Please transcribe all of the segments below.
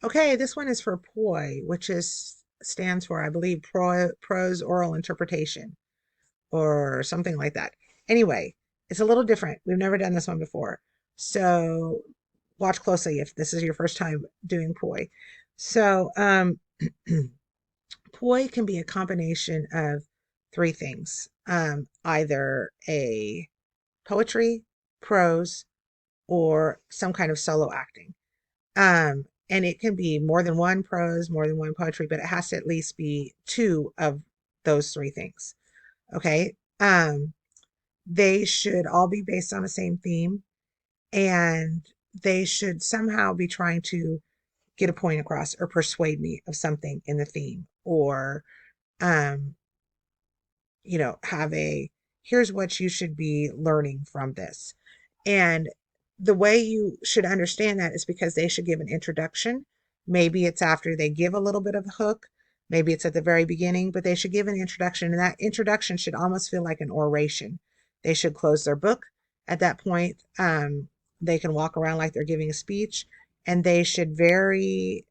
Okay, this one is for POI, which is stands for, I believe, prose oral interpretation or something like that. Anyway, it's a little different. We've never done this one before. So watch closely if this is your first time doing POI. So POI can be a combination of three things. Either a poetry, prose, or some kind of solo acting. And it can be more than one prose, more than one poetry, but it has to at least be two of those three things. Okay. They should all be based on the same theme, and they should somehow be trying to get a point across or persuade me of something in the theme, or um, have a here's what you should be learning from this. And the way you should understand that is because they should give an introduction. Maybe it's after they give a little bit of a hook. Maybe it's at the very beginning, but they should give an introduction. And that introduction should almost feel like an oration. They should close their book at that point. They can walk around like they're giving a speech, and they should very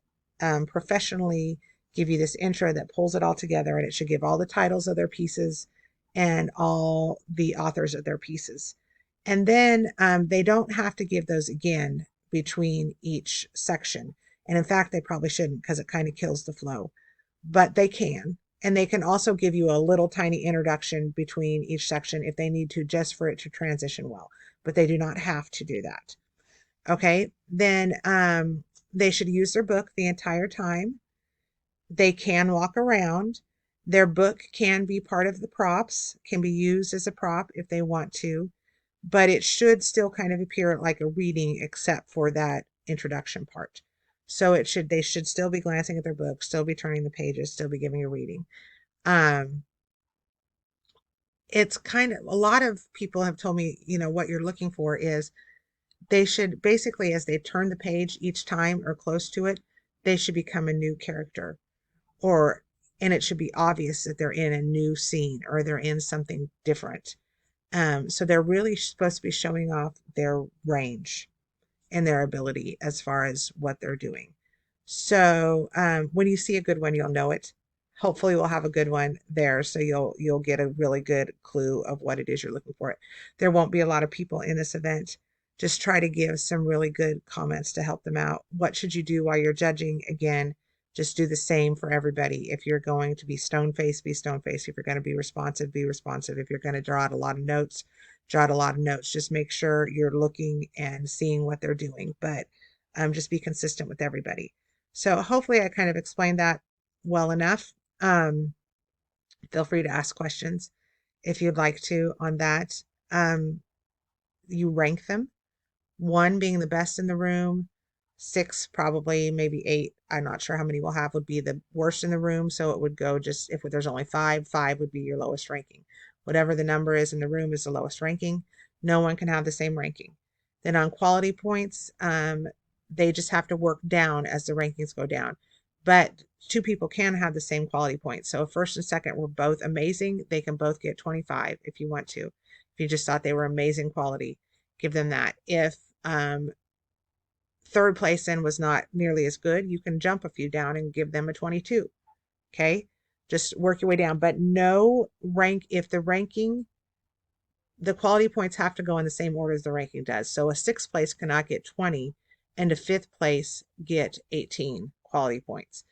professionally give you this intro that pulls it all together. And it should give all the titles of their pieces and all the authors of their pieces. And then they don't have to give those again between each section. And in fact, they probably shouldn't because it kind of kills the flow. But they can. And they can also give you a little tiny introduction between each section if they need to, just for it to transition well. But they do not have to do that. Okay. Then they should use their book the entire time. They can walk around. Their book can be part of the props, can be used as a prop if they want to, but it should still kind of appear like a reading except for that introduction part. So they should still be glancing at their book, still be turning the pages, still be giving a reading. Um, it's kind of, a lot of people have told me, what you're looking for is they should basically, as they turn the page each time or close to it, they should become a new character, or and it should be obvious that they're in a new scene or they're in something different. So they're really supposed to be showing off their range and their ability as far as what they're doing. So when you see a good one, you'll know it. Hopefully, we'll have a good one there, so you'll get a really good clue of what it is you're looking for. There won't be a lot of people in this event. Just try to give some really good comments to help them out. What should you do while you're judging? Again, just do the same for everybody. If you're going to be stone faced, be stone faced. If you're going to be responsive, be responsive. If you're going to draw out a lot of notes, draw out a lot of notes. Just make sure you're looking and seeing what they're doing, but just be consistent with everybody. So hopefully I kind of explained that well enough. Um, Feel free to ask questions if you'd like to on that. You rank them, one being the best in the room, six, probably maybe eight. I'm not sure how many we'll have, would be the worst in the room. So it would go just, if there's only five would be your lowest ranking. Whatever the number is in the room is the lowest ranking. No one can have the same ranking. Then on quality points, they just have to work down as the rankings go down. But two people can have the same quality points. So if first and second were both amazing, they can both get 25 if you want to. If you just thought they were amazing quality, give them that. If third place in was not nearly as good, you can jump a few down and give them a 22. Okay. Just work your way down, but no rank. If the quality points have to go in the same order as the ranking does. So a sixth place cannot get 20 and a fifth place get 18 quality points.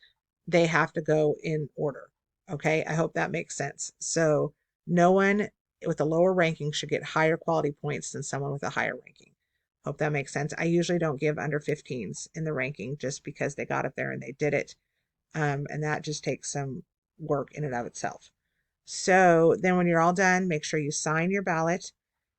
They have to go in order. Okay. I hope that makes sense. So no one with a lower ranking should get higher quality points than someone with a higher ranking. Hope that makes sense. I usually don't give under 15s in the ranking just because they got up there and they did it. And that just takes some work in and of itself. So then when you're all done, make sure you sign your ballot.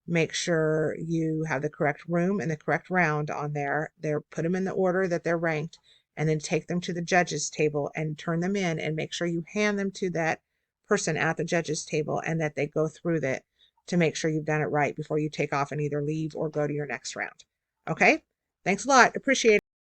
Make sure you have the correct room and the correct round on there. Put them in the order that they're ranked, and then take them to the judges table and turn them in, and make sure you hand them to that person at the judges table and that they go through that to make sure you've done it right before you take off and either leave or go to your next round. Okay? Thanks a lot. Appreciate it.